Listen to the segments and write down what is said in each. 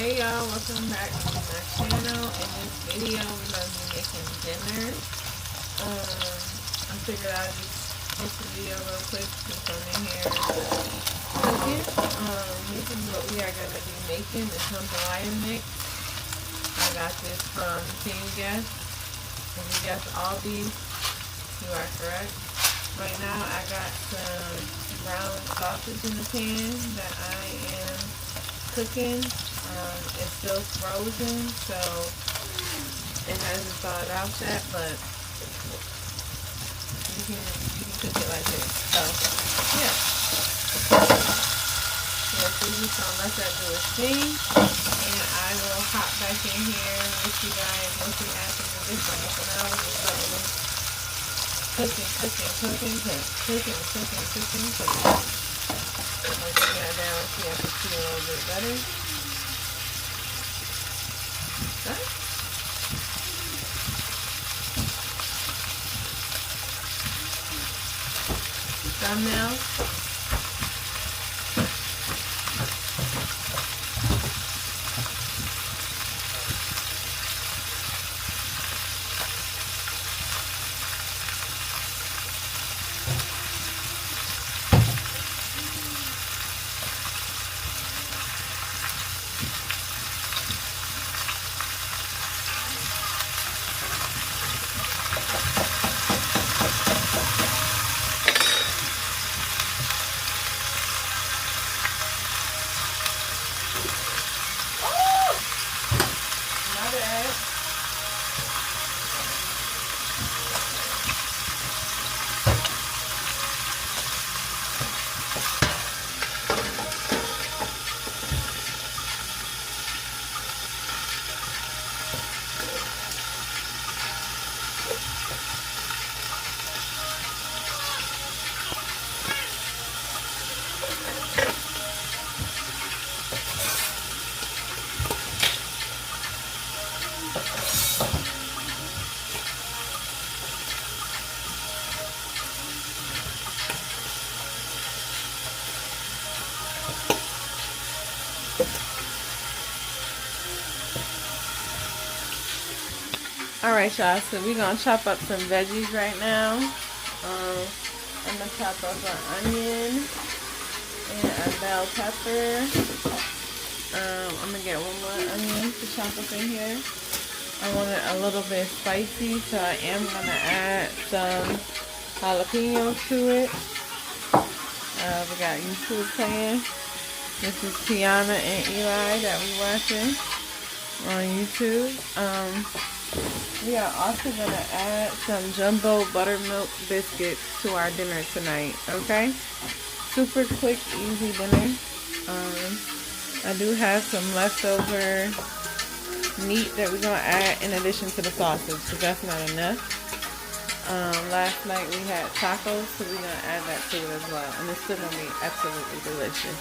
Hey y'all, welcome back to my channel. In this video, we're going to be making dinner. I figured I'd just post the video real quick since I'm in here cooking. This is what we are going to be making, the jambalaya mix. I got this from Team Guess. If you guess all these, you are correct. Right now, I got some brown sausage in the pan that I am cooking. It's still frozen, so it hasn't thawed out yet, but you can cook it like this. So yeah, we're just gonna let that do its thing, and I will hop back in here with you guys once we add some of this one. So now we're just starting cooking. I'll bring that down so you can see a little bit better. Okay. Thumbnail. Alright y'all, so we're going to chop up some veggies right now. I'm going to chop up an onion and a bell pepper. I'm going to get one more onion to chop up in here. I want it a little bit spicy, so I am going to add some jalapenos to it. We got YouTube playing. This is Tiana and Eli that we watching on YouTube. We are also going to add some jumbo buttermilk biscuits to our dinner tonight, okay? Super quick, easy dinner. I do have some leftover meat that we're going to add in addition to the sausage, because that's not enough. Last night we had tacos, so we're going to add that to it as well. And it's still going to be absolutely delicious.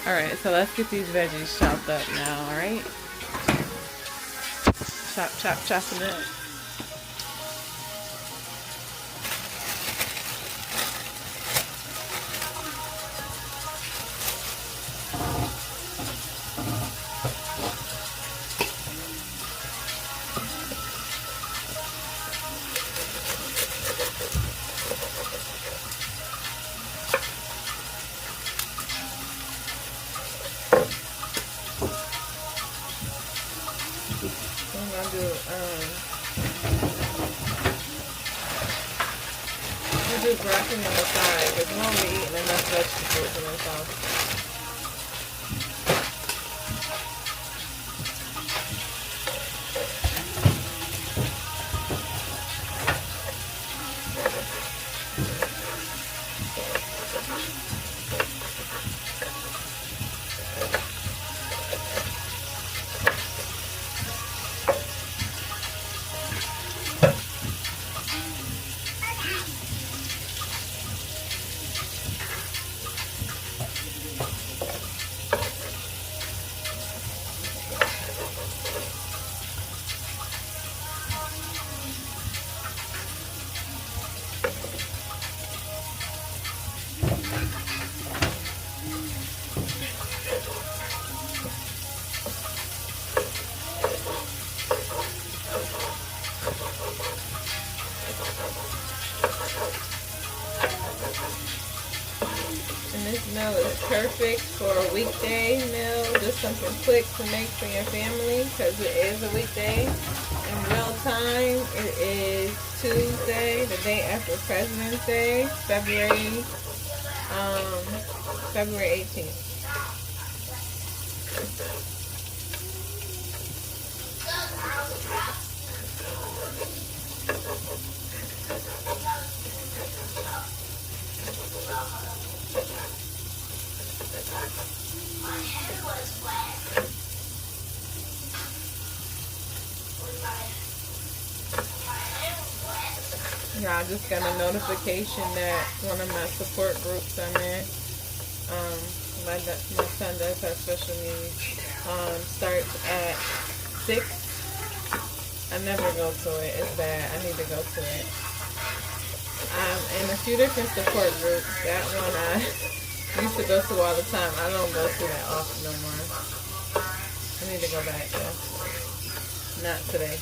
Alright, so let's get these veggies chopped up now, alright? Chopping it up. I'm gonna do broccoli on the side because we're only eating enough vegetables in this house. And this meal is perfect for a weekday meal, just something quick to make for your family because it is a weekday. In real time, it is Tuesday, the day after President's Day, February 18th. Yeah, I just got a notification that one of my support groups I'm in, my son does have special needs, starts at 6. I never go to it. It's bad. I need to go to it. And a few different support groups. That one I used to go to all the time. I don't go to that often no more. I need to go back though. Not today.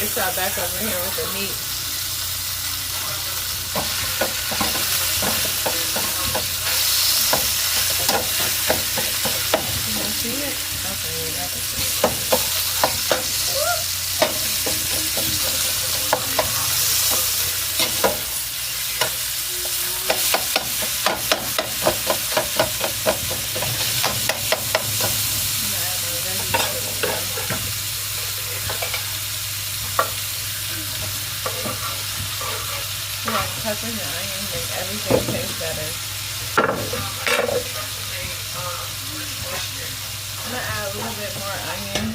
Get y'all back over here with the meat. You want to see it? Okay, I can see it. Peppers and onions make everything taste better. I'm going to add a little bit more onion.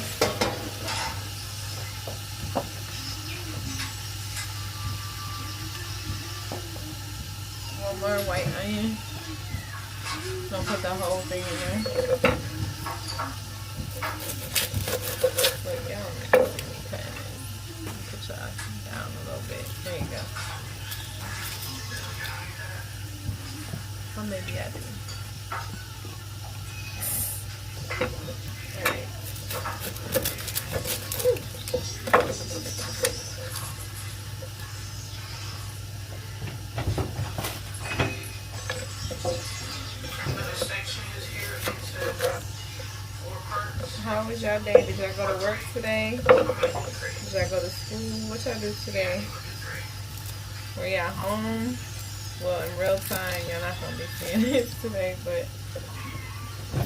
One more white onion. Don't put the whole thing in there. Wait, y'all put y'all down a little bit. There you go. Or maybe I do. Alright. How was y'all day? Did y'all go to work today? Did y'all go to school? What y'all do today? Were y'all home? Well, in real time, you're not going to be seeing it today, but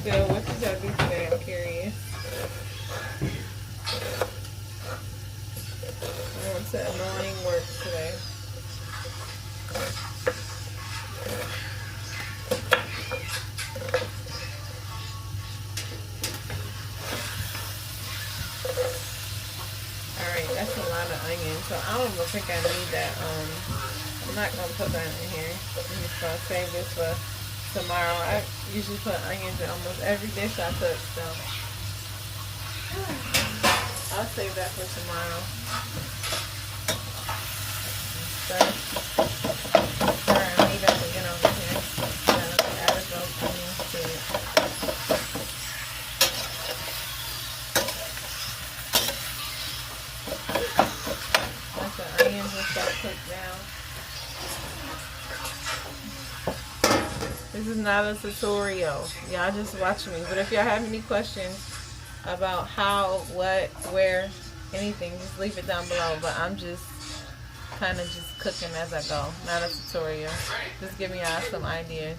still, what did y'all do today? I'm curious. I went to annoying work today. Alright, that's a lot of onion, so I don't even think I need that, I'm not going to put that in here. I'm just going to save this for tomorrow. I usually put onions in almost every dish I cook, so I'll save that for tomorrow. Stir and meat up again over here. Then add those onions to it. Let the onions just start cooked down. This is not a tutorial. Y'all just watch me. But if y'all have any questions about how, what, where, anything, just leave it down below. But I'm just kind of just cooking as I go. Not a tutorial. Just giving y'all some ideas.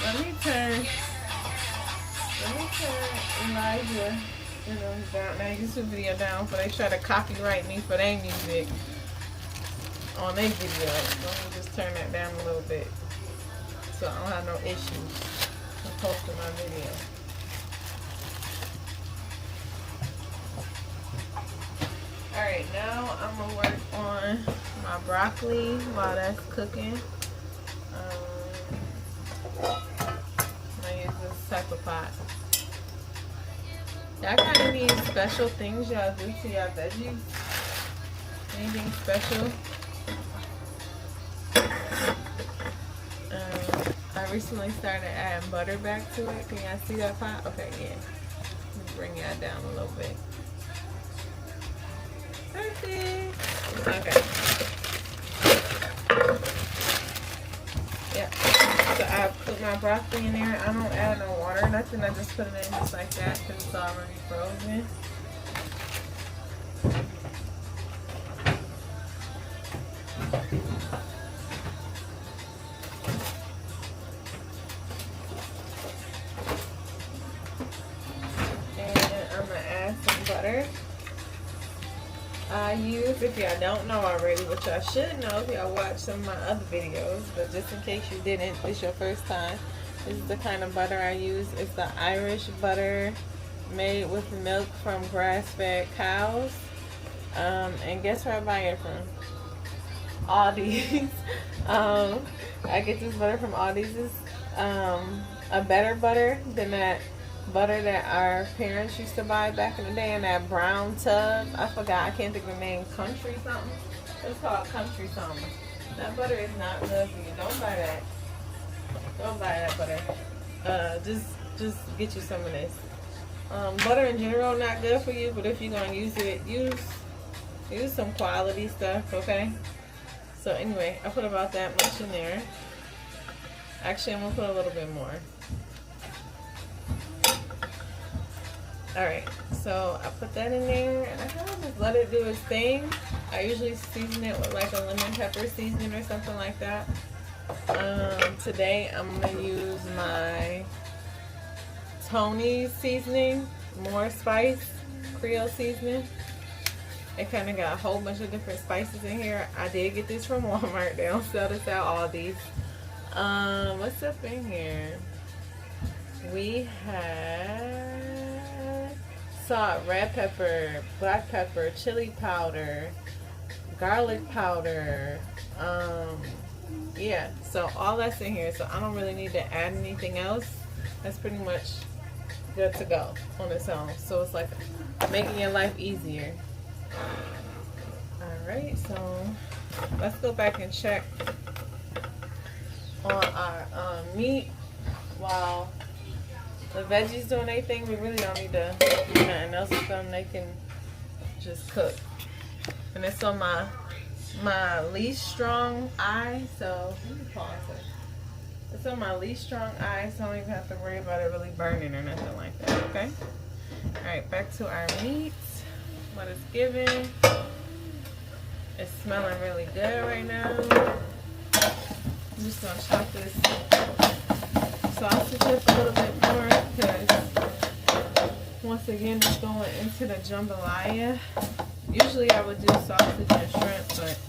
Let me turn Elijah down, that YouTube video down before they try to copyright me for their music on their video. Let me just turn that down a little bit so I don't have no issues with posting my video. Alright, now I'm going to work on my broccoli while that's cooking. I'm going to use this the pot. Y'all got any special things y'all do to y'all veggies? Anything special? I recently started adding butter back to it. Can y'all see that pot? Okay, yeah. Let me bring y'all down a little bit. Perfect. Okay. Yeah. So I put my broccoli in there. I don't add no water or nothing. I just put it in just like that because it's already frozen. Butter. I use, if y'all don't know already, which y'all should know if y'all watch some of my other videos, but just in case you didn't, it's your first time, this is the kind of butter I use. It's the Irish butter made with milk from grass-fed cows. And guess where I buy it from? Aldi's. I get this butter from Aldi's. It's a better butter than that butter that our parents used to buy back in the day in that brown tub. I forgot, I can't think of the name. Country something? It's called Country something. That butter is not good for you. Don't buy that. Don't buy that butter. Just get you some of this. Butter in general not good for you, but if you're gonna use it, use some quality stuff, okay? So anyway, I put about that much in there. Actually, I'm gonna put a little bit more. Alright, so I put that in there and I kind of just let it do its thing. I usually season it with like a lemon pepper seasoning or something like that. Today I'm going to use my Tony's seasoning, more spice, Creole seasoning. It kind of got a whole bunch of different spices in here. I did get this from Walmart. They don't sell this at Aldi's. What's up in here? We have salt, red pepper, black pepper, chili powder, garlic powder. Yeah, so all that's in here. So I don't really need to add anything else. That's pretty much good to go on its own. So it's like making your life easier. Alright, so let's go back and check on our meat while the veggies doing their thing. We really don't need to do nothing else with them. They can just cook. And it's on my least strong eye, so let me pause it. It's on my least strong eye, so I don't even have to worry about it really burning or nothing like that, okay? Alright, back to our meat. What it's giving. It's smelling really good right now. I'm just gonna chop this sausage up a little bit more because once again it's going into the jambalaya. Usually I would do sausage and shrimp, but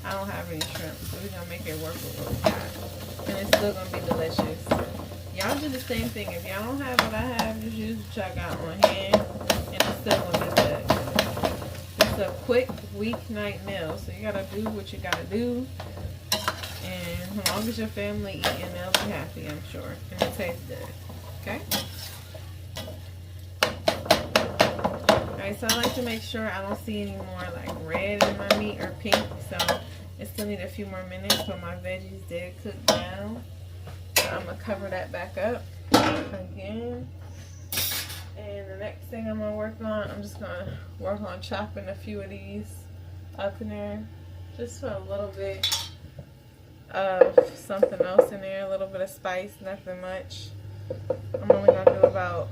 I don't have any shrimp, so we're gonna make it work with what we got. And it's still gonna be delicious. Y'all do the same thing. If y'all don't have what I have, just use what y'all got on hand, and it's still gonna be good. It's a quick weeknight meal, so you gotta do what you gotta do. And as long as your family eating, they'll be happy, I'm sure. And it tastes good. Okay? Alright, so I like to make sure I don't see any more like red in my meat or pink. So it still need a few more minutes, but my veggies did cook down. So I'm going to cover that back up again. And the next thing I'm going to work on, I'm just going to work on chopping a few of these up in there. Just for a little bit of something else in there, a little bit of spice, nothing much. I'm only going to do about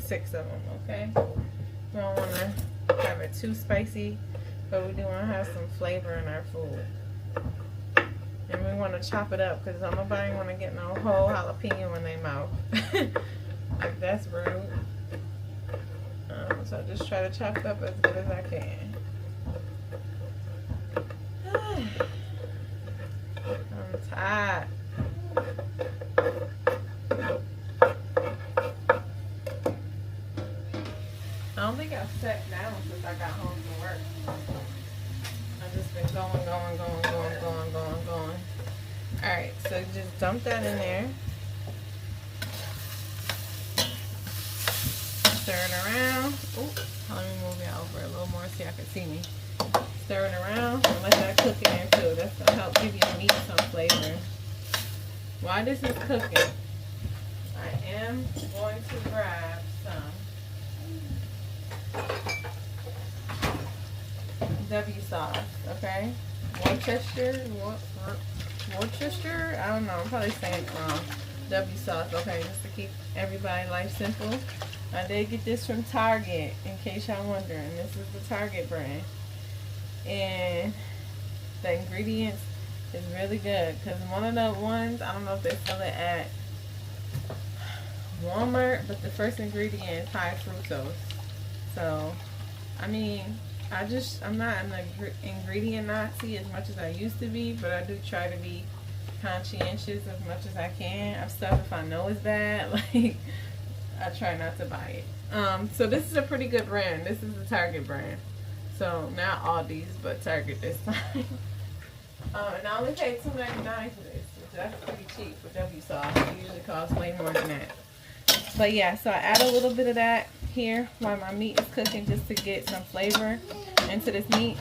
6 of them, okay? We don't want to have it too spicy, but we do want to have some flavor in our food. And we want to chop it up because nobody want to get no whole jalapeno in their mouth. Like, that's rude. So I just try to chop it up as good as I can. I'm tired. I don't think I've sat down since I got home from work. I've just been going. Alright, so just dump that in there. Stir it around. Oh, let me move it over a little more so y'all can see me. Stir it around and let that cook in there too. That's gonna help give your meat some flavor. While this is cooking, I am going to grab some W sauce, okay? Worcester? I don't know, I'm probably saying it wrong. W sauce, okay, just to keep everybody's life simple. I did get this from Target, in case y'all wondering. This is the Target brand. And the ingredients is really good. Because one of the ones, I don't know if they sell it at Walmart, but the first ingredient is high fructose. So, I mean, I'm not an ingredient Nazi as much as I used to be, but I do try to be conscientious as much as I can of stuff. If I know it's bad, like, I try not to buy it. So this is a pretty good brand. This is the Target brand. So not Aldi's, but Target this time. And I only paid $2.99 for this, which that's pretty cheap for W sauce. It usually costs way more than that. But yeah, so I add a little bit of that here while my meat is cooking, just to get some flavor into this meat.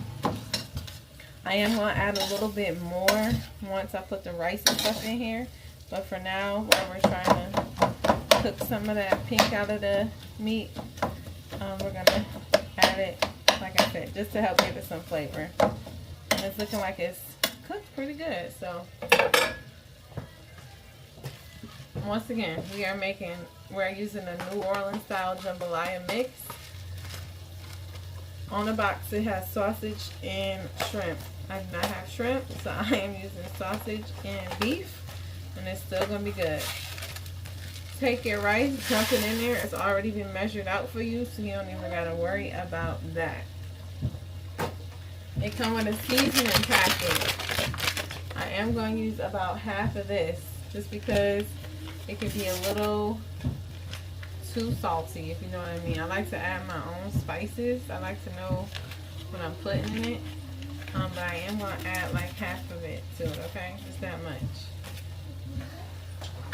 I am going to add a little bit more once I put the rice and stuff in here. But for now, while we're trying to cook some of that pink out of the meat, we're going to add it, like I said, just to help give it some flavor. And it's looking like it's cooked pretty good. So once again, we're using a New Orleans style jambalaya mix. On the box it has sausage and shrimp. I do not have shrimp, so I am using sausage and beef, and it's still going to be good. Take your rice, dump it in there. It's already been measured out for you, so you don't even got to worry about that. It comes with a seasoning packet. I am going to use about half of this, just because it could be a little too salty, if you know what I mean. I like to add my own spices. I like to know what I'm putting in it. But I am going to add like half of it to it, okay? Just that much.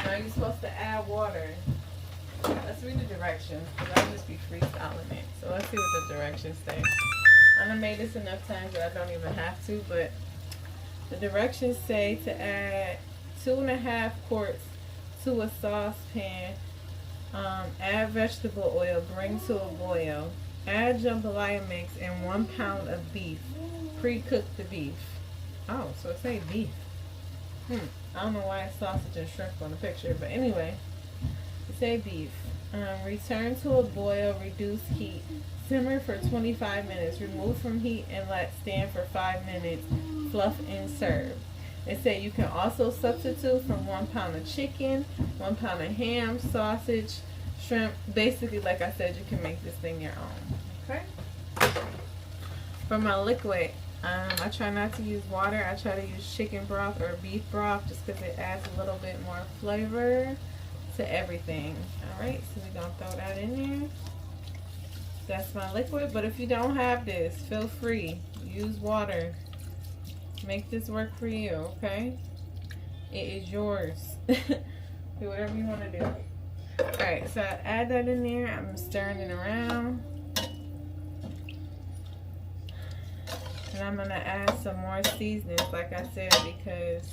Now you're supposed to add water. Let's read the directions, because I'll just be freestyling it. So let's see what the directions say. I done made this enough times that I don't even have to, but the directions say to add 2.5 quarts to a saucepan. Add vegetable oil, bring to a boil. Add jambalaya mix and 1 pound of beef. Pre-cook the beef. Oh, so it say beef. I don't know why it's sausage and shrimp on the picture, but anyway, it say beef. Return to a boil, reduce heat. Simmer for 25 minutes. Remove from heat and let stand for 5 minutes. Fluff and serve. They say you can also substitute from 1 pound of chicken, 1 pound of ham, sausage, shrimp. Basically, like I said, you can make this thing your own. Okay? For my liquid, I try not to use water. I try to use chicken broth or beef broth, just because it adds a little bit more flavor to everything. Alright, so we're going to throw that in there. That's my liquid. But if you don't have this, feel free. Use water. Make this work for you, okay? It is yours. Do whatever you want to do. Alright, so I add that in there. I'm stirring it around. And I'm going to add some more seasonings, like I said, because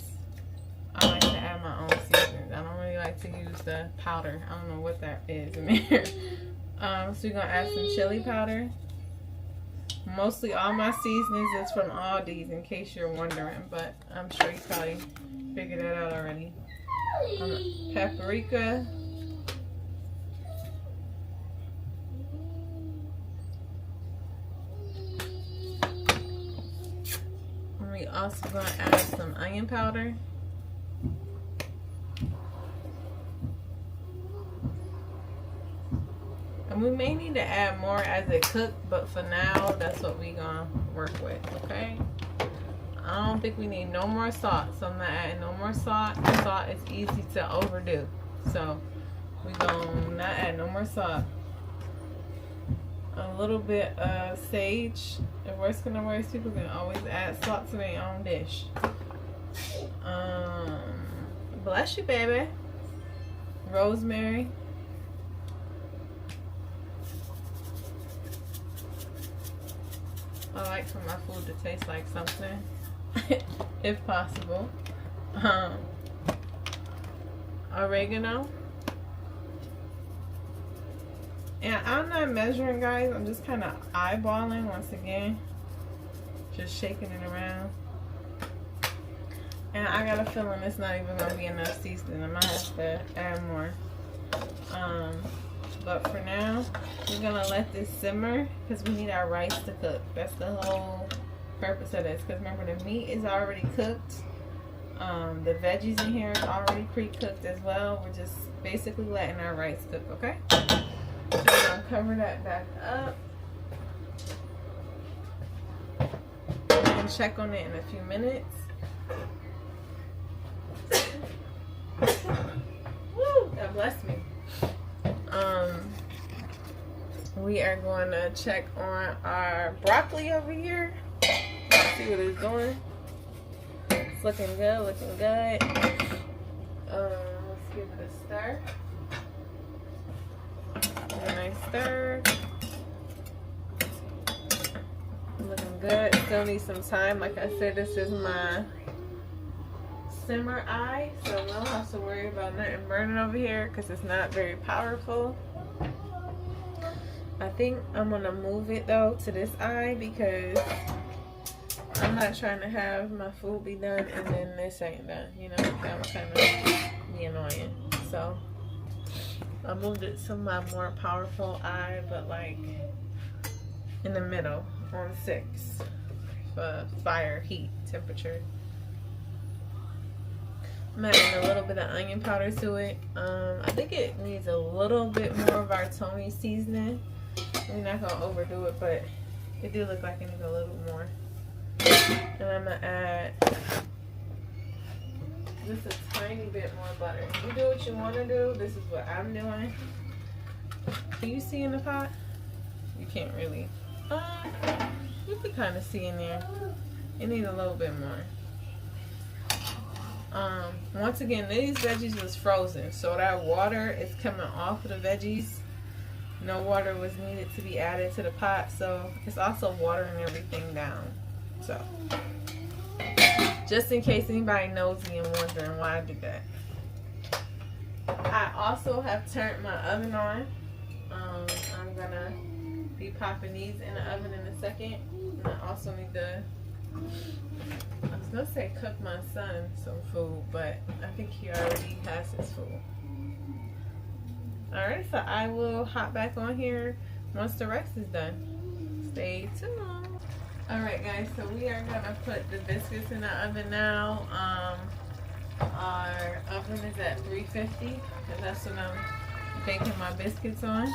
I like to add my own seasonings. I don't really like to use the powder. I don't know what that is in there. So we're going to add some chili powder. Mostly all my seasonings is from Aldi's, in case you're wondering, but I'm sure you probably figured that out already. Paprika. We also going to add some onion powder. And we may need to add more as it cooks, but for now, that's what we're going to work with, okay? I don't think we need no more salt, so I'm not adding no more salt. Salt is easy to overdo, so we're going to not add no more salt. A little bit of sage. If worst come to worst, people can always add salt to their own dish. Bless you, baby. Rosemary. I like for my food to taste like something, if possible. Oregano. And I'm not measuring, guys. I'm just kind of eyeballing once again. Just shaking it around. And I got a feeling it's not even going to be enough seasoning. I might have to add more. But for now, we're going to let this simmer because we need our rice to cook. That's the whole purpose of this. Because remember, the meat is already cooked. The veggies in here is already pre-cooked as well. We're just basically letting our rice cook, okay? So we're going to cover that back up. We can check on it in a few minutes. Woo! That blessed me. We are going to check on our broccoli over here. See what it's doing. It's looking good, looking good. Let's give it a stir. A nice stir. Looking good. Still need some time. Like I said, this is my simmer eye, so we don't have to worry about nothing burning over here because it's not very powerful. I think I'm gonna move it though to this eye because I'm not trying to have my food be done and then this ain't done. You know, that would kind of be annoying. So I moved it to my more powerful eye, but like in the middle on 6 for fire, heat, temperature. I'm adding a little bit of onion powder to it. I think it needs a little bit more of our Tony seasoning. We're not gonna overdo it, but it do look like it needs a little more. And I'm gonna add just a tiny bit more butter. You do what you want to do. This is what I'm doing. Can you see in the pot? You can't really. You can kind of see in there. It needs a little bit more. Once again, these veggies was frozen, so that water is coming off of the veggies. No water was needed to be added to the pot, so it's also watering everything down. So just in case anybody nosy and wondering why I did that. I also have turned my oven on. I'm gonna be popping these in the oven in a second. And I also need to, I was gonna say cook my son some food, but I think he already has his food. Alright, so I will hop back on here once the rice is done. Stay tuned. Alright guys, so we are gonna put the biscuits in the oven now. Our oven is at 350 because that's what I'm baking my biscuits on.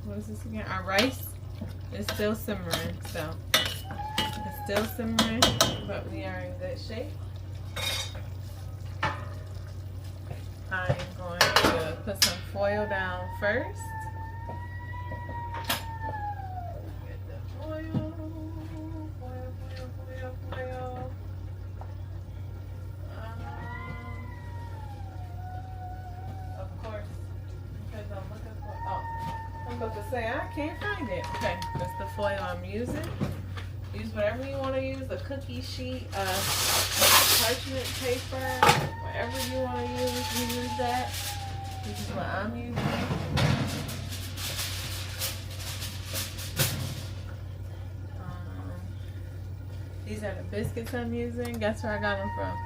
What is this again? Our rice is still simmering, so it's still simmering, but we are in good shape. I'm going to put some foil down first. Get the foil. Of course, because I'm looking for, I'm about to say I can't find it. Okay, that's the foil I'm using. Use whatever you want to use, a cookie sheet, parchment paper, whatever you want to use that. This is what I'm using. These are the biscuits I'm using. Guess where I got them from?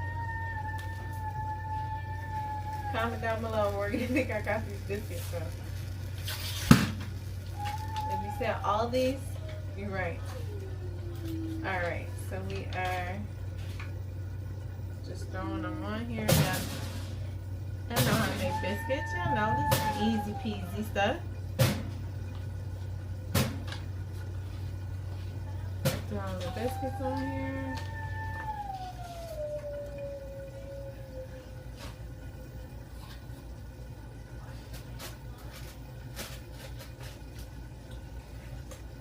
Comment down below where you think I got these biscuits from. If you said all these, you're right. Alright, so we are just throwing them on here. I know how to make biscuits. Y'all know this is easy peasy stuff. Throwing the biscuits on here.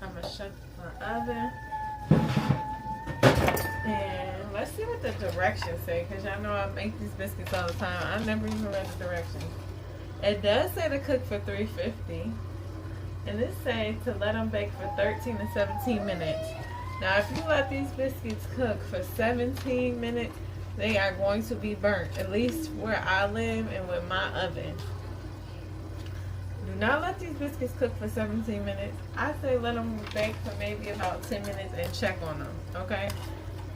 I'm going to shut my oven. And let's see what the directions say, because y'all know I make these biscuits all the time. I never even read the directions. It does say to cook for 350. And it says to let them bake for 13 to 17 minutes. Now, if you let these biscuits cook for 17 minutes, they are going to be burnt, at least where I live and with my oven. Do not let these biscuits cook for 17 minutes. I say let them bake for maybe about 10 minutes and check on them, okay?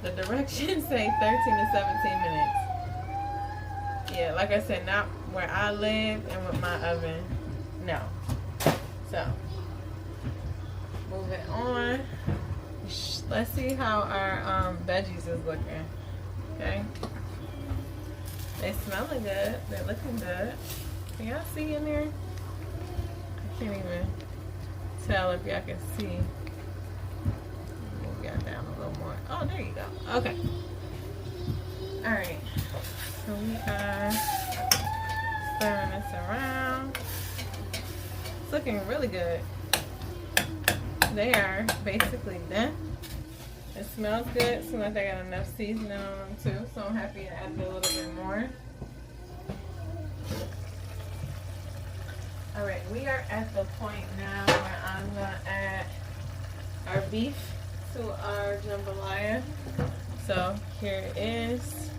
The directions say 13 to 17 minutes. Yeah, like I said, not where I live and with my oven. No. So, moving on. Let's see how our veggies is looking. Okay. They smelling good. They're looking good. Can y'all see in there? I can't even tell if y'all can see. Move y'all down a little more. Oh, there you go. Okay. All right. So we are stirring this around. It's looking really good. They are basically done. It smells good. Seems like I got enough seasoning on them too. So I'm happy to add a little bit more. Alright, we are at the point now where I'm going to add our beef to our jambalaya. So here it is.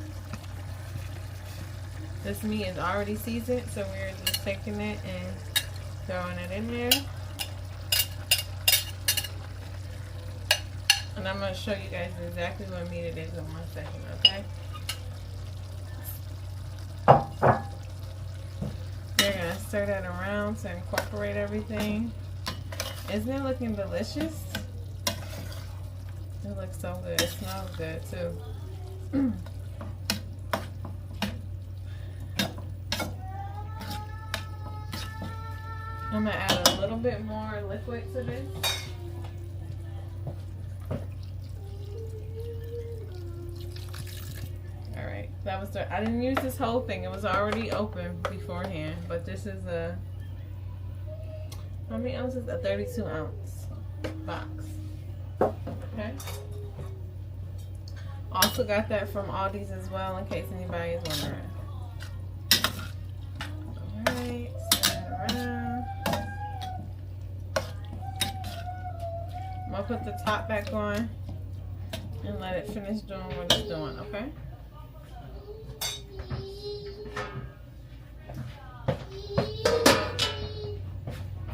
This meat is already seasoned, so we're just taking it and throwing it in there. And I'm going to show you guys exactly what meat it is in 1 second, okay? You're going to stir that around to incorporate everything. Isn't it looking delicious? It looks so good. It smells good too. I'm going to add a little bit more liquid to this. Alright, that was I didn't use this whole thing. It was already open beforehand. But this is a, how many ounces? A 32 ounce box. Okay. Also got that from Aldi's as well, in case anybody is wondering. Alright, stir it around. I'm gonna put the top back on and let it finish doing what it's doing, okay?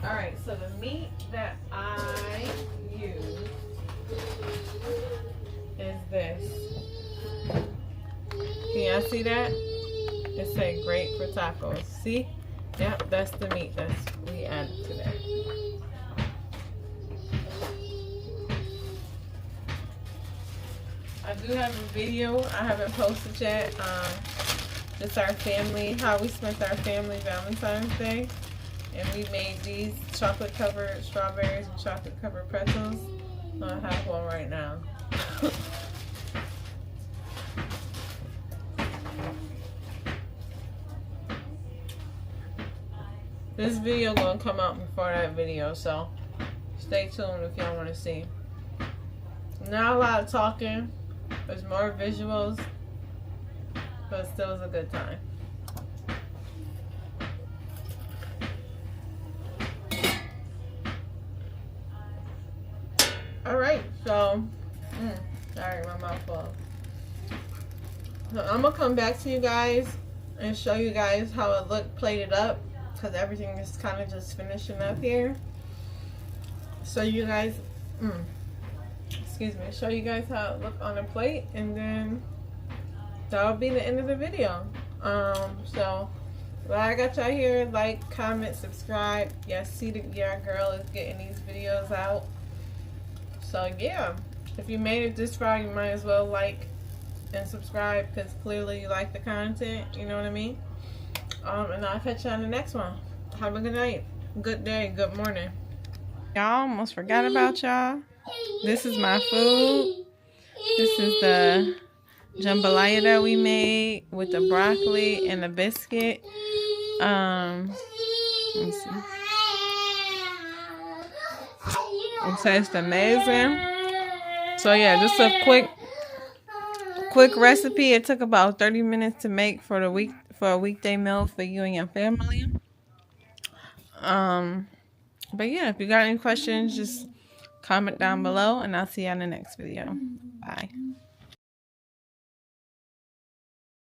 Alright, so the meat that I use is this. Can y'all see that? It says great for tacos. See? Yep, that's the meat that we added to that. I do have a video I haven't posted yet. Just our family, how we spent our family Valentine's Day. And we made these chocolate covered strawberries and chocolate covered pretzels. I have one right now. This video gonna come out before that video, so stay tuned if y'all want to see. Not a lot of talking. There's more visuals, but still is a good time. Alright, so, sorry, my mouth full. So I'm going to come back to you guys and show you guys how it looked plated up, because everything is kind of just finishing up here. So you guys, excuse me, show you guys how it looked on a plate, and then that'll be the end of the video. So while I got y'all here, like, comment, subscribe. Yes, see that your girl is getting these videos out. So yeah, if you made it this far, you might as well like and subscribe, because clearly you like the content, you know what I mean? And I'll catch you on the next one. Have a good night, good day, good morning. Y'all, almost forgot about y'all. This is my food. This is the jambalaya that we made with the broccoli and the biscuit. Let me see. It tastes amazing. So yeah, just a quick recipe. It took about 30 minutes to make for a weekday meal for you and your family. But yeah, if you got any questions, just comment down below, and I'll see you on the next video. Bye.